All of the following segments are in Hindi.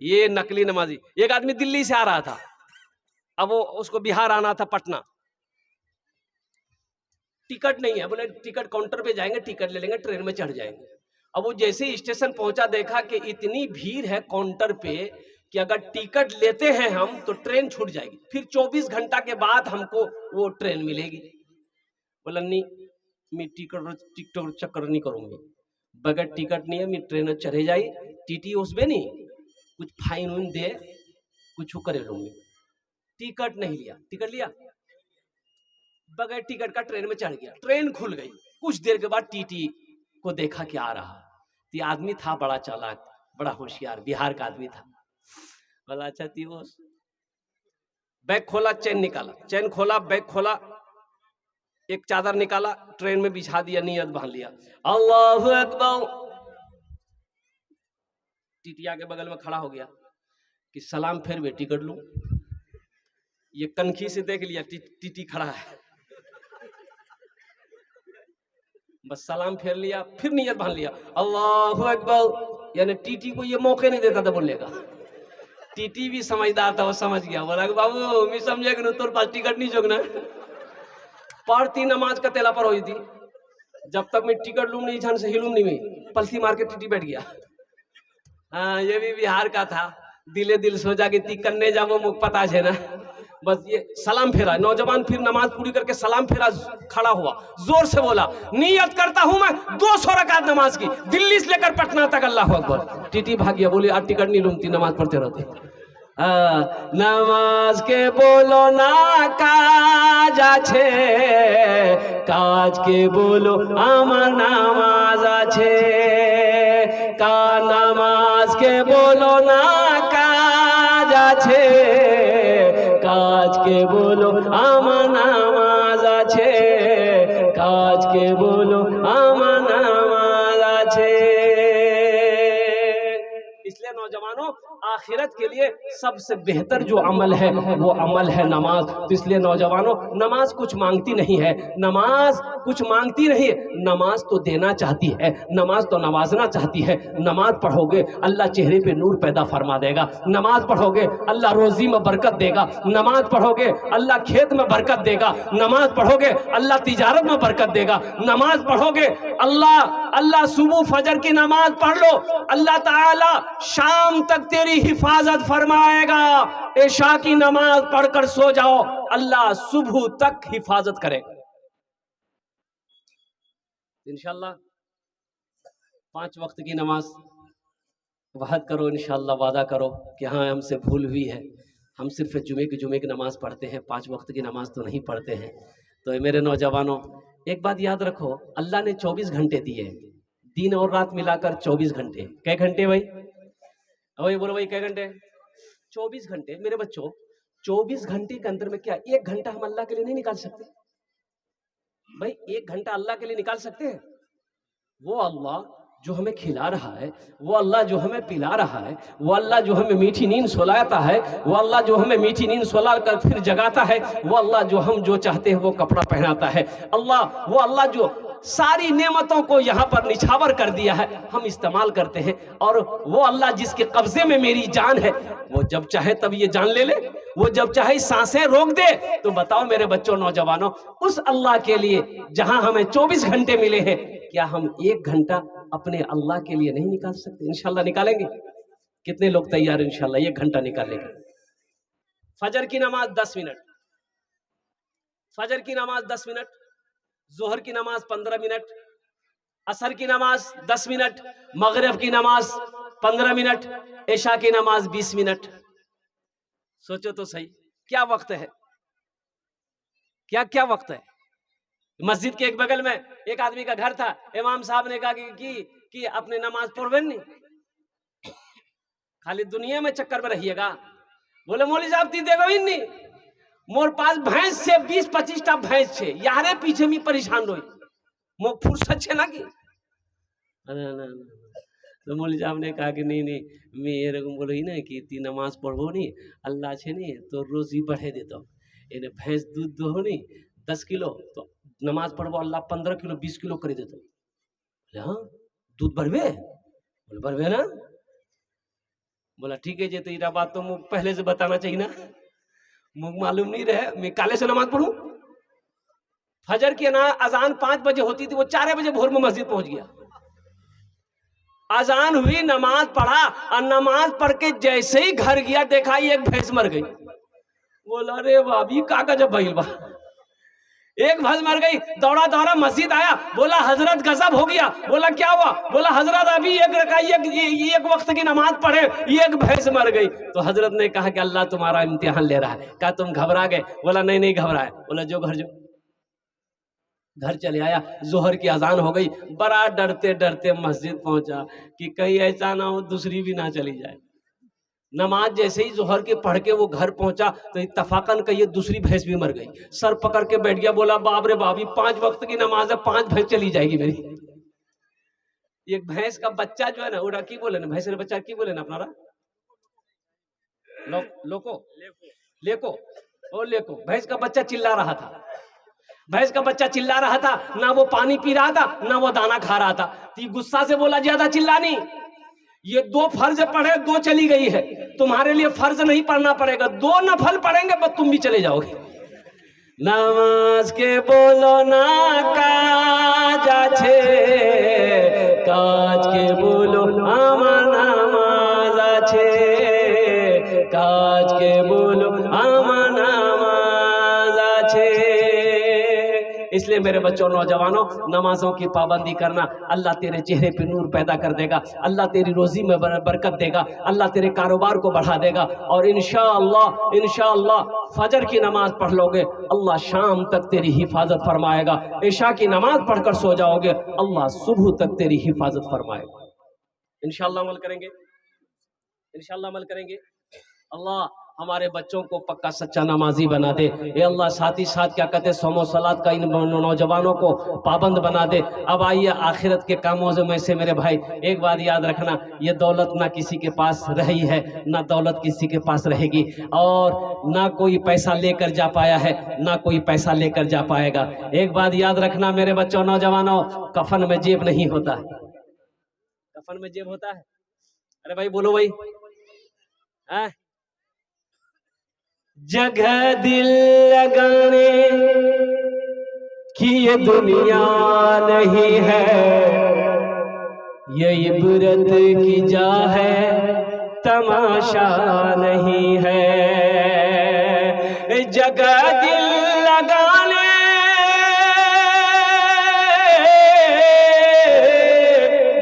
ये नकली नमाजी। एक आदमी दिल्ली से आ रहा था, अब वो उसको बिहार आना था, पटना, टिकट नहीं है। बोले टिकट काउंटर पे जाएंगे, टिकट ले लेंगे, ट्रेन में चढ़ जाएंगे। अब वो जैसे ही स्टेशन पहुंचा, देखा कि इतनी भीड़ है काउंटर पे कि अगर टिकट लेते हैं हम तो ट्रेन छूट जाएगी, फिर 24 घंटा के बाद हमको वो ट्रेन मिलेगी। बोला नहीं, मैं टिकट चक्कर नहीं करूंगी, बगैर टिकट नहीं है, मैं ट्रेन चढ़े जाई, टीटी उसमें नहीं कुछ फाइन उन दे, कुछ करे लूंगी। टिकट नहीं लिया, टिकट लिया, बगैर टिकट का ट्रेन में चढ़ गया। ट्रेन खुल गई, कुछ देर के बाद टीटी को देखा कि आ रहा। ये आदमी था बड़ा चालाक, बड़ा होशियार, बिहार का आदमी था। बोला अच्छा वो बैग खोला, चैन निकाला, चैन खोला, बैग खोला, एक चादर निकाला, ट्रेन में बिछा दिया, नियत बांध लिया, अल्लाहु अकबर। टीटिया के बगल में खड़ा हो गया कि सलाम फेर बे, टिकट लूं। ये कनखी से देख लिया टीटी खड़ा है, बस सलाम फेर लिया, फिर नियत बांध लिया, अल्लाहु अकबर। यानी टीटी को ये मौके नहीं देता था बोलने का। टीटी भी समझदार था, वो समझ गया। बोला बाबू मैं समझेगा तोर पास टिकट नहीं जोगना, पढ़ती नमाज का तेला पर हुई थी, जब तक मैं टिकट लूम नहीं, छन से हिलूम नहीं, मैं पलथी मार के टीटी बैठ गया। हाँ, ये भी बिहार का था, दिले दिल सोचा कि ती कन्ने जाबो मुख पता है ना। बस ये सलाम फेरा, नौजवान फिर नमाज पूरी करके सलाम फेरा, खड़ा हुआ, जोर से बोला नियत करता हूं मैं 200 रकात नमाज की, दिल्ली से लेकर पटना तक, अल्लाह अकबर। टीटी भाग गया, बोली आज टिकट नहीं लूंगी, नमाज पढ़ते रहते। नमाज के बोलो ना काज आछे, काज के बोलो आमार नामाज आछे, का नमाज के बोलो ना काज आछे, काज के बोलो आमार नामाज आछे, काज के बोलो आमार नामाज आछे। इसलिए नौजवानों, आखिरत के लिए सबसे बेहतर जो अमल है वो अमल है नमाज। तो इसलिए नौजवानों, नमाज कुछ मांगती नहीं है, नमाज कुछ मांगती नहीं है, नमाज तो देना चाहती है, नमाज तो नवाजना चाहती है। नमाज पढ़ोगे अल्लाह चेहरे पे नूर पैदा फरमा देगा, नमाज पढ़ोगे अल्लाह रोजी में बरकत देगा, नमाज पढ़ोगे अल्लाह खेत में बरकत देगा, नमाज पढ़ोगे अल्लाह तिजारत में बरकत देगा, नमाज पढ़ोगे अल्लाह सुबह फजर की नमाज पढ़ लो, अल्लाह ताला शाम तक तेरी हिफाजत फरमाएगा। इशा की नमाज पढ़कर सो जाओ, अल्लाह सुबह तक हिफाजत करेगा इंशाअल्लाह। 5 वक्त की नमाज वहद करो इंशाअल्लाह, वादा करो कि हाँ हमसे भूल हुई है, हम सिर्फ जुमे की नमाज पढ़ते हैं, 5 वक्त की नमाज तो नहीं पढ़ते हैं। तो मेरे नौजवानों, एक बात याद रखो, अल्लाह ने 24 घंटे दिए, दिन और रात मिलाकर 24 घंटे। कै घंटे भाई? वही बोलो भाई, कै घंटे? 24 घंटे। मेरे बच्चों, 24 घंटे के अंदर में क्या 1 घंटा हम अल्लाह के लिए नहीं निकाल सकते? भाई 1 घंटा अल्लाह के लिए निकाल सकते हैं? वो अल्लाह जो हमें खिला रहा है, वो अल्लाह जो हमें पिला रहा है, वो अल्लाह जो हमें मीठी नींद सुलाता है, वो अल्लाह जो हमें मीठी नींद सुला कर फिर जगाता है, वो अल्लाह जो हम जो चाहते हैं वो कपड़ा पहनाता है, वो अल्लाह जो सारी नेमतों को यहाँ पर निछावर कर दिया है, हम इस्तेमाल करते हैं। और वो अल्लाह जिसके कब्जे में मेरी जान है, वो जब चाहे तब ये जान ले ले, वो जब चाहे सांसें रोक दे। तो बताओ मेरे बच्चों, नौजवानों, उस अल्लाह के लिए जहां हमें 24 घंटे मिले हैं, क्या हम 1 घंटा अपने अल्लाह के लिए नहीं निकाल सकते? इंशाल्लाह निकालेंगे। कितने लोग तैयार इंशाल्लाह 1 घंटा निकालेंगे? फजर की नमाज 10 मिनट, फजर की नमाज 10 मिनट, जोहर की नमाज 15 मिनट, असर की नमाज 10 मिनट, मगरिब की नमाज 15 मिनट, इशा की नमाज 20 मिनट। सोचो तो सही, क्या वक्त है, क्या क्या वक्त है। मस्जिद के एक बगल में एक आदमी का घर था, इमाम साहब ने कहा कि अपने नमाज पढ़वे नहीं, खाली दुनिया में चक्कर में रहिएगा। बोले मौली साहब ती देखो नहीं, मोर पास भैंस से 20-25 टा भैंस छे, यारे पीछे में परेशान रोई, मो फुर्सत छे ना कि तो मौली साहब ने कहा कि नहीं मैं एरकम बोलो ही ना कि ती नमाज पढ़ो नहीं, अल्लाह छे नहीं तो रोजी बढ़े देता, इन्हें भैंस दूध दो नहीं 10 किलो, तो नमाज पढ़बो अल्लाह 15 किलो 20 किलो कर देता। बोले हाँ दूध बढ़वे? बोले बढ़वे ना। बोला ठीक है जी, तो इरा बात तो मुझे पहले से बताना चाहिए ना, मुझे मालूम नहीं रहे, मैं काले से नमाज पढ़ूं। फजर की अजान 5 बजे होती थी, वो 4 बजे भोर में मस्जिद पहुंच गया। अजान हुई, नमाज पढ़ा, और नमाज पढ़ के जैसे ही घर गया देखा एक भैंस मर गई। बोला अरे भाभी का गजब भइल बा, एक भैंस मर गई। दौड़ा दौड़ा मस्जिद आया, बोला हजरत गजब हो गया। बोला क्या हुआ? बोला हजरत अभी एक वक्त की नमाज पढ़े, एक भैंस मर गई। तो हजरत ने कहा कि अल्लाह तुम्हारा इम्तिहान ले रहा है। कहा तुम घबरा गए? बोला नहीं नहीं घबराए। बोला जो घर चले आया, जोहर की अजान हो गई। बड़ा डरते डरते मस्जिद पहुंचा कि कहीं ऐसा ना हो दूसरी भी ना चली जाए। नमाज जैसे ही जोहर के पढ़ के वो घर पहुंचा तो इत्तफाकन का ये दूसरी भैंस भी मर गई। सर पकड़ के बैठ गया, बोला बाप रे बाप, 5 वक्त की नमाज है, 5 भैंस चली जाएगी मेरी। एक भैंस का बच्चा जो है ना, वो की बोले ना, भैंस का बच्चा की बोले ना अपना लेको ओ लेको। भैंस का बच्चा चिल्ला रहा था, भैंस का बच्चा चिल्ला रहा था, ना वो पानी पी रहा था ना वो दाना खा रहा था। तो गुस्सा से बोला ज्यादा चिल्लानी, ये 2 फर्ज पढ़े, 2 चली गई है, तुम्हारे लिए फर्ज नहीं पढ़ना पड़ेगा, 2 नफल पढ़ेंगे बस तुम भी चले जाओगे। नमाज के बोलो ना काज आछे, काज के बोलो आमार नामाज आछे, काज के बोलो आमार नामाज आछे। इसलिए मेरे बच्चों, नौजवानों, नमाजों की पाबंदी करना, अल्लाह तेरे चेहरे पे नूर पैदा कर देगा, अल्लाह तेरी रोजी में बरकत देगा, अल्लाह तेरे कारोबार को बढ़ा देगा। और इंशाअल्लाह फजर की नमाज पढ़ लोगे, अल्लाह शाम तक तेरी हिफाजत फरमाएगा। इशा की नमाज पढ़कर सो जाओगे, अल्लाह सुबह तक तेरी हिफाजत फरमाएगा। इंशाअल्लाह अमल करेंगे, इंशाअल्लाह अमल करेंगे। अल्लाह हमारे बच्चों को पक्का सच्चा नमाजी बना दे। ये अल्लाह साथ ही साथ क्या कहते हैं, सोमो सलात का इन नौजवानों को पाबंद बना दे। अब आइए आखिरत के कामों में से मेरे भाई एक बात याद रखना, ये दौलत ना किसी के पास रही है, ना दौलत किसी के पास रहेगी, और ना कोई पैसा लेकर जा पाया है, ना कोई पैसा लेकर जा पाएगा। एक बात याद रखना मेरे बच्चों, नौजवानों, कफन में जेब नहीं होता। कफन में जेब होता है? अरे भाई बोलो भाई, है? जगह दिल लगाने की ये दुनिया नहीं है, ये इबरत की जा है, तमाशा नहीं है। जगह दिल लगाने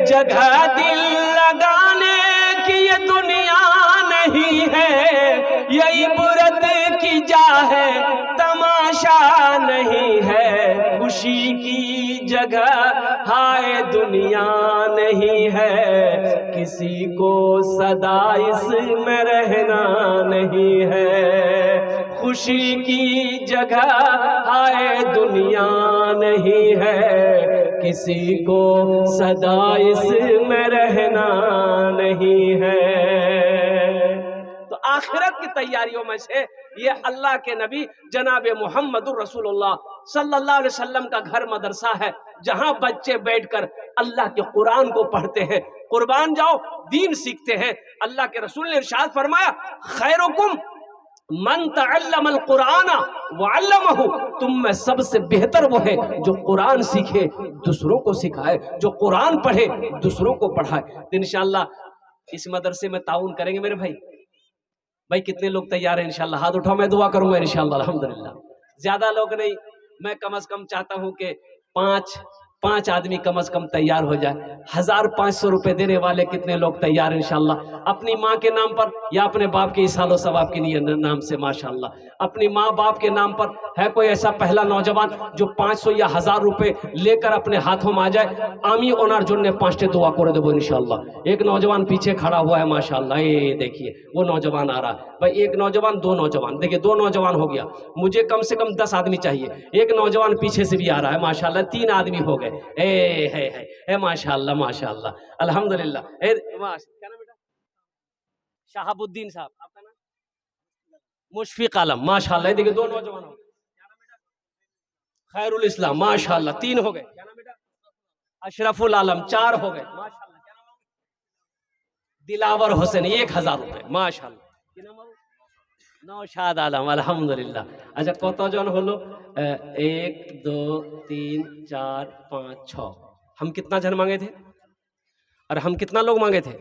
जगह दिल लगाने की ये दुनिया नहीं है, ये इबरत की जा है, तमाशा नहीं है। खुशी की जगह हाय दुनिया नहीं है, किसी को सदा इसमें रहना नहीं है। खुशी की जगह हाय दुनिया नहीं है, किसी को सदा इसमें रहना नहीं है। तो आखिरत की तैयारियों में से ये अल्लाह के नबी जनाब मोहम्मदुर रसूलुल्लाह सल्लल्लाहु अलैहि वसल्लम का घर मदरसा है, जहां बच्चे बैठकर अल्लाह के कुरान को पढ़ते हैं, कुर्बान जाओ दीन सीखते हैं। अल्लाह के रसूल ने इरशाद फरमाया, खैरुकुम मन तअल्लमल कुरान व अल्लमहु, तुम में सबसे बेहतर वो है जो कुरान सीखे, दूसरों को सिखाए, जो कुरान पढ़े, दूसरों को पढ़ाए। तो इंशाअल्लाह इस मदरसे में ताउन करेंगे मेरे भाई। भाई कितने लोग तैयार हैं? इंशाअल्लाह हाथ उठाओ, मैं दुआ करूंगा इंशाअल्लाह। अल्हम्दुलिल्लाह, ज्यादा लोग नहीं, मैं कम से कम चाहता हूं कि 5 आदमी कम से कम तैयार हो जाए। 1500 रुपए देने वाले कितने लोग तैयार हैं? इंशाअल्लाह अपनी माँ के नाम पर या अपने बाप के इसालो सवाब के नाम से, माशाअल्लाह अपनी माँ बाप के नाम पर है कोई ऐसा पहला नौजवान जो 500 या 1000 रुपए लेकर अपने हाथों में आ जाए? आमी ओनार जुन्ने 5टे दुआ कर देबो इंशाअल्लाह। एक नौजवान पीछे खड़ा हुआ है माशाअल्लाह, ये देखिए वो नौजवान आ रहा है। भाई एक नौजवान, 2 नौजवान, देखिए 2 नौजवान हो गया, मुझे कम से कम 10 आदमी चाहिए। एक नौजवान पीछे से भी आ रहा है माशाअल्लाह, 3 आदमी हो गए। है माशाअल्लाह माशाअल्लाह अल्हम्दुलिल्लाह। क्या नाम बेटा? शहाबुद्दीन साहब, आपका नाम? मुशफिक आलम, माशाअल्लाह। देखिए 2 नौजवान हो गए। क्या नाम बेटा? खैरुल इस्लाम, माशाअल्लाह 3 हो गए। क्या नाम बेटा? अशरफुल आलम, 4 हो गए माशाअल्लाह। क्या नाम? दिलावर हुसैन 1000 रुपये माशाल्लाह। नौशाद आलम अल्हम्दुलिल्लाह। अच्छा कतजन हलो? 1 2 3 4 5 6। हम कितना जन मांगे थे? और हम कितना लोग मांगे थे?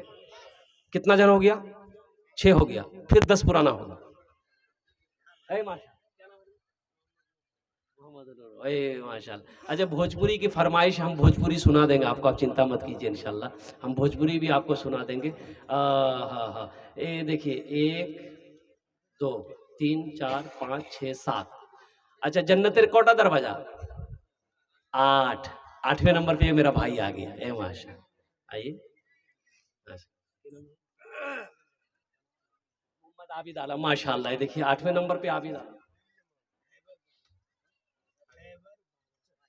कितना जन हो गया? 6 हो गया। फिर 10 पुराना होगा। माशाल्लाह। अच्छा भोजपुरी की फरमाइश हम भोजपुरी सुना देंगे आपको, आप चिंता मत कीजिए इंशाल्लाह। हम भोजपुरी भी आपको सुना देंगे। हाँ हाँ, ये देखिए 1 2 3 4 5 6 7। अच्छा जन्नतेर कोटा दरवाजा? 8। 8वें नंबर पे मेरा भाई आ गया। ए माशा, आइए। मोहम्मद आबिद आलम माशाल्लाह। ये देखिए 8वें नंबर पे आबिद आलम।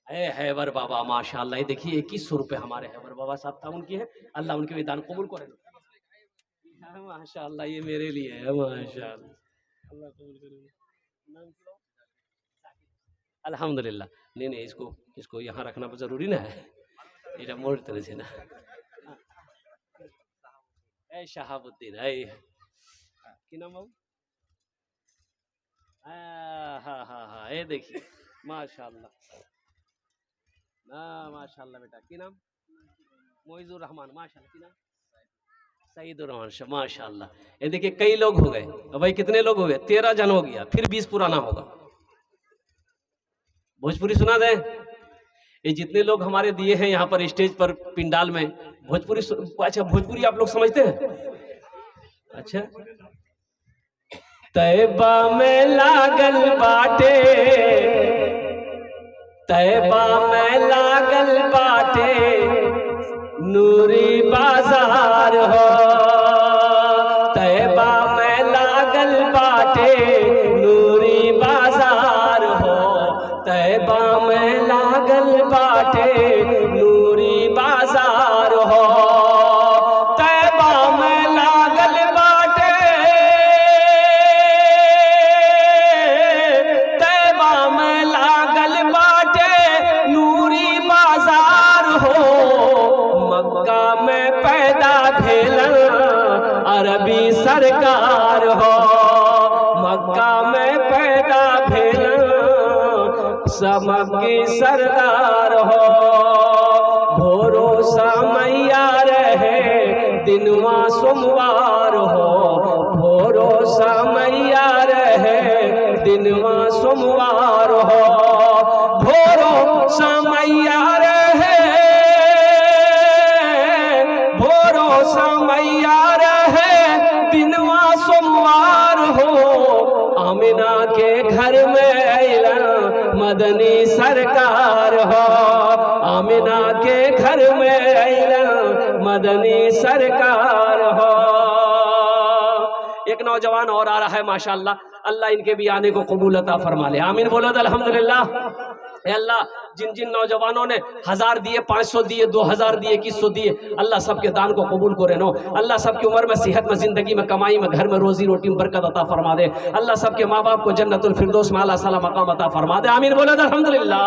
हैबर बाबा माशाल्लाह। ये देखिए 2100 रुपये हमारे हैबर बाबा साहब था उनकी है। अल्लाह उनके विधान कबूल करे माशाल्लाह। ये मेरे लिए है माशाल्लाह, अल्लाह कबूल करे। अल्हम्दुलिल्लाह। नहीं नहीं, इसको इसको यहाँ रखना जरूरी ना है, ये मोड़ तरह से ना। ए शहाबुद्दीन की नाम हो? हाँ हाँ हाँ, ये देखिए माशाल्लाह। माशाल्लाह बेटा की नाम? मोइजुर रहमान माशाल्लाह। की नाम? सईदुर रहमान माशाल्लाह। ये देखिए कई लोग हो गए। भाई कितने लोग हो गए? 13 जन हो गया। फिर 20 पुराना होगा। भोजपुरी सुना दें? ये जितने लोग हमारे दिए हैं यहाँ पर स्टेज पर पिंडाल में, भोजपुरी अच्छा भोजपुरी आप लोग समझते हैं? अच्छा तैबा में लागल बाटे, तैबा में लागल बाटे नूरी बाजार हो। तैबा में लागल बाटे नूरी बाजार हो। तैबा में लागल बाटे नूरी बाजार हो। तैबा में लागल बाटे, तैबा में लागल बाटे नूरी बाजार हो। मक्का में पैदा भेलन अरबी सरकार हो। मक्का में पैदा भेलन समकी सरदार हो। भोरो समैया रहे दिनवा सोमवार हो। भोरो समैया रहे दिनवा सोमवार हो। भोरो समैया रहे, भोरो समैया रहे दिनवा सोमवार हो। आमिना के घर में अइला मदनी सरकार हो। आमिना के घर में अइला मदनी सरकार हो। एक नौजवान और आ रहा है माशाल्लाह, अल्लाह इनके भी आने को कबूल अता फरमा ले। आमीन बोलो तो अल्हम्दुलिल्लाह। अल्लाह जिन जिन नौजवानों ने 1000 दिए, 500 दिए, 2000 दिए, 2100 दिए, अल्लाह सबके दान को कबूल करे नो। अल्लाह सबकी उम्र में, सेहत में, जिंदगी में, कमाई में, घर में, रोजी रोटी में बरकत अता फरमा दे। अल्लाह सबके माँ बाप को जन्नतुल फिरदौस में आला साला मकाम अता फरमा दे। आमीन बोलो तो अल्हम्दुलिल्लाह।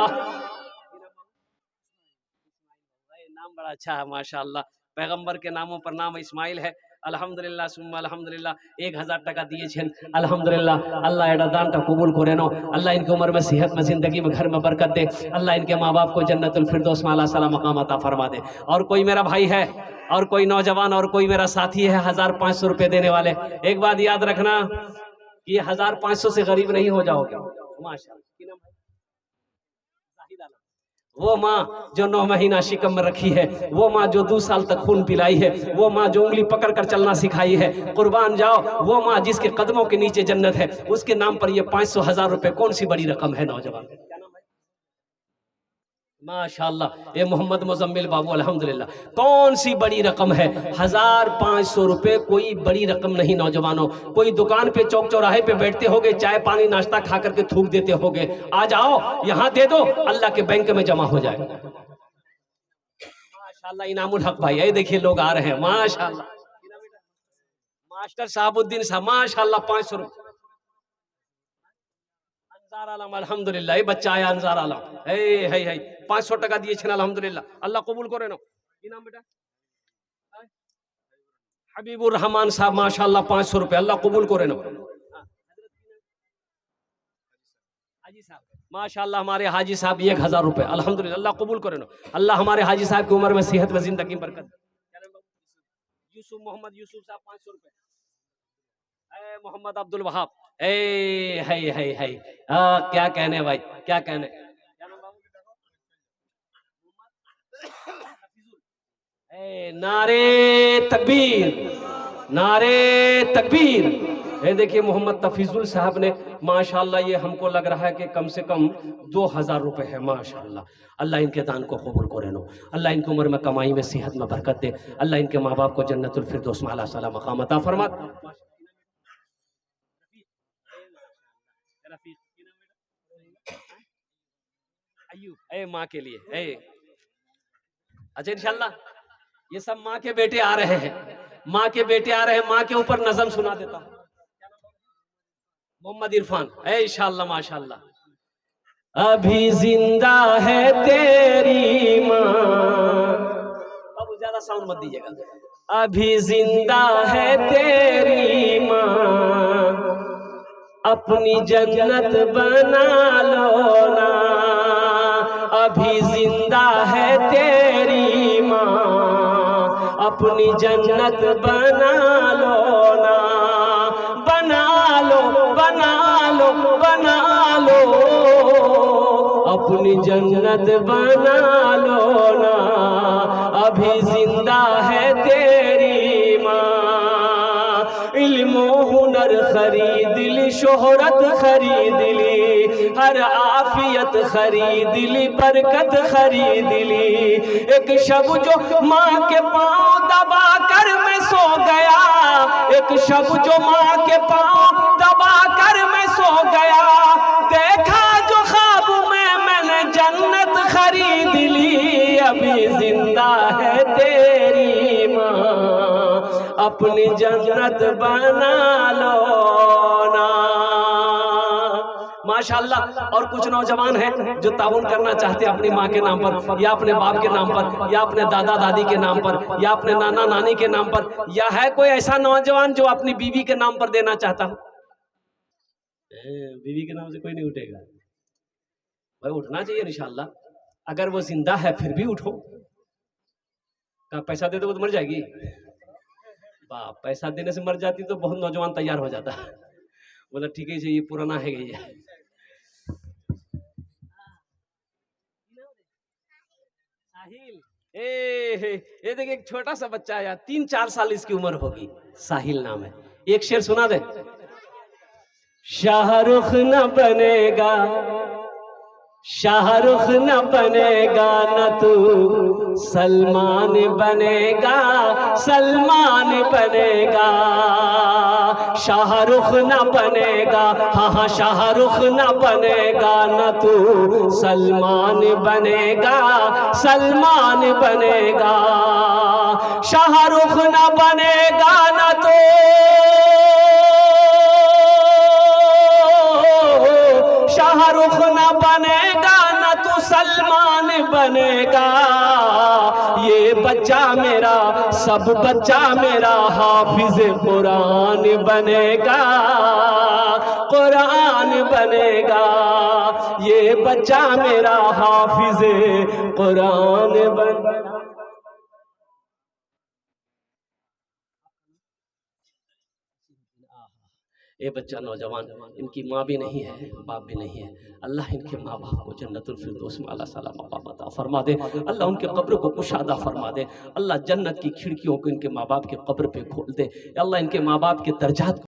नाम बड़ा अच्छा है माशाल्लाह। पैगंबर के नामों पर नाम इस्माइल है। अल्हम्दुलिल्लाह सुम्मा अल्हम्दुलिल्लाह। 1000 টাকা দিয়েছেন अल्हम्दुलिल्लाह। अल्लाह एडा दान का कबूल करे नो। अल्लाह इनकी उम्र में, सेहत में, जिंदगी में, घर में बरकत दे। अल्लाह इनके माँ बाप को जन्नतुल फिरदौस में आला साला मकाम अता फरमा दे। और कोई मेरा भाई है, और कोई नौजवान, और कोई मेरा साथी है 1500 रुपए देने वाले, एक बात याद रखना कि 1500 से गरीब नहीं हो जाओगे माशाल्लाह। वो माँ जो 9 महीना शिकम में रखी है, वो माँ जो 2 साल तक खून पिलाई है, वो माँ जो उंगली पकड़ कर चलना सिखाई है, कुर्बान जाओ। वो माँ जिसके कदमों के नीचे जन्नत है, उसके नाम पर ये 500 1000 रुपए कौन सी बड़ी रकम है नौजवान? माशाल्लाह। ये मोहम्मद मुजम्मिल बाबू अल्हम्दुलिल्लाह। कौन सी बड़ी रकम है? 1500 रुपए कोई बड़ी रकम नहीं नौजवानों। कोई दुकान पे चौक चौराहे पे बैठते होगे, चाय पानी नाश्ता खा करके थूक देते होगे। आ जाओ यहाँ दे दो, अल्लाह के बैंक में जमा हो जाए। माशाल्लाह इनामुल हक भाई, ये देखिए लोग आ रहे हैं माशाल्लाह। मास्टर साहबुद्दीन साहब माशाल्लाह 500 रुपए। अंजार आलम अल्हम्दुलिल्लाह। ये बच्चा आया अंजार आलम, है 500 টাকা দিয়েছেন अल्हम्दुलिल्लाह। अल्लाह कबूल करे नो। की नाम बेटा? हबीबुर रहमान साहब माशाल्लाह 500 रुपए, अल्लाह कबूल करे ना। हाजी साहब माशाल्लाह हमारे हाजी साहब 1000 रुपए, अल्हम्दुलिल्लाह अल्लाह कबूल करे ना। अल्लाह हमारे हाजी साहब की उम्र में सेहत में जिंदगी में बरकत। यूसुफ मोहम्मद यूसुफ साहब 500 रुपए। मोहम्मद अब्दुल वहाब है क्या कहने भाई, क्या कहने। नारे तकबीर, नारे तकबीर। ये देखिए मोहम्मद तफीजुल साहब ने माशाल्लाह, ये हमको लग रहा है कि कम से कम 2000 रुपए है माशाल्लाह। अल्लाह इनके दान को कबूल करे नो, अल्लाह इनकी उम्र में कमाई में सेहत में बरकत दे, अल्लाह इनके माँ बाप को जन्नतुल फिरदौस में आला साला मकाम अता फरमा। माँ के लिए अच्छा इंशाल्लाह ये सब माँ के बेटे आ रहे हैं, माँ के बेटे आ रहे हैं। माँ के ऊपर नज़म सुना देता हूँ। मोहम्मद इरफान इंशाल्लाह माशाल्लाह। अभी जिंदा है तेरी माँ, बाबू ज्यादा साउंड मत दीजिएगा। अभी जिंदा है तेरी माँ, अपनी जन्नत बना लो ना। अभी जिंदा है तेरी माँ, अपनी जन्नत बना लो ना। बना लो बना लो बना लो, अपनी जन्नत बना लो ना। अभी जिंदा है तेरी माँ, इल्म हुनर खरीद ली, शोहरत खरीद ली, हर आफियत खरीद ली, बरकत खरीद ली। एक शब जो माँ के पाँव दबा कर मैं सो गया, एक शब जो माँ के पाँव दबा कर मैं सो गया, देखा जो ख्वाब में मैंने जन्नत खरीद ली। अभी जिंदा है तेरी माँ, अपनी जन्नत बना लो ना। माशाअल्लाह। और कुछ नौजवान हैं जो ताउन करना चाहते हैं अपनी माँ के नाम पर, या अपने बाप के नाम पर, या अपने दादा दादी के नाम पर, या अपने नाना नानी के नाम पर, या है कोई ऐसा नौजवान जो अपनी बीवी के नाम पर देना चाहता हो? बीवी के नाम से कोई नहीं उठेगा भाई, उठना चाहिए इंशाअल्लाह। अगर वो जिंदा है फिर भी उठो। कहा पैसा दे दो तो मर जाएगी? बाप पैसा देने से मर जाती तो बहुत नौजवान तैयार हो जाता। बोला ठीक है ये पुराना है ये। साहिल ये देखिए एक छोटा सा बच्चा है, 3-4 साल इसकी उम्र होगी, साहिल नाम है। एक शेर सुना दे। शाहरुख न बनेगा, शाहरुख न बनेगा न तू सलमान बनेगा, सलमान बनेगा। शाहरुख न बनेगा, हाँ शाहरुख न बनेगा न तू सलमान बनेगा, सलमान बनेगा। शाहरुख न बनेगा न तो शाहरुख न बनेगा न तू सलमान बनेगा। ये बच्चा मेरा, सब बच्चा मेरा हाफिज कुरान बनेगा, कुरान बनेगा। ये बच्चा मेरा हाफिज कुरान बनेगा। ये बच्चा नौजवान, इनकी माँ भी नहीं है बाप भी नहीं है। अल्लाह इनके माँ बाप को जन्नतुल फिरदौस में आला साला मकाम अता फरमा दे। अल्लाह उनके कब्र को कुशादा फरमा दे। अल्लाह जन्नत की खिड़कियों को इनके माँ बाप के कब्र पे खोल दे। अल्लाह इनके माँ बाप के दर्जात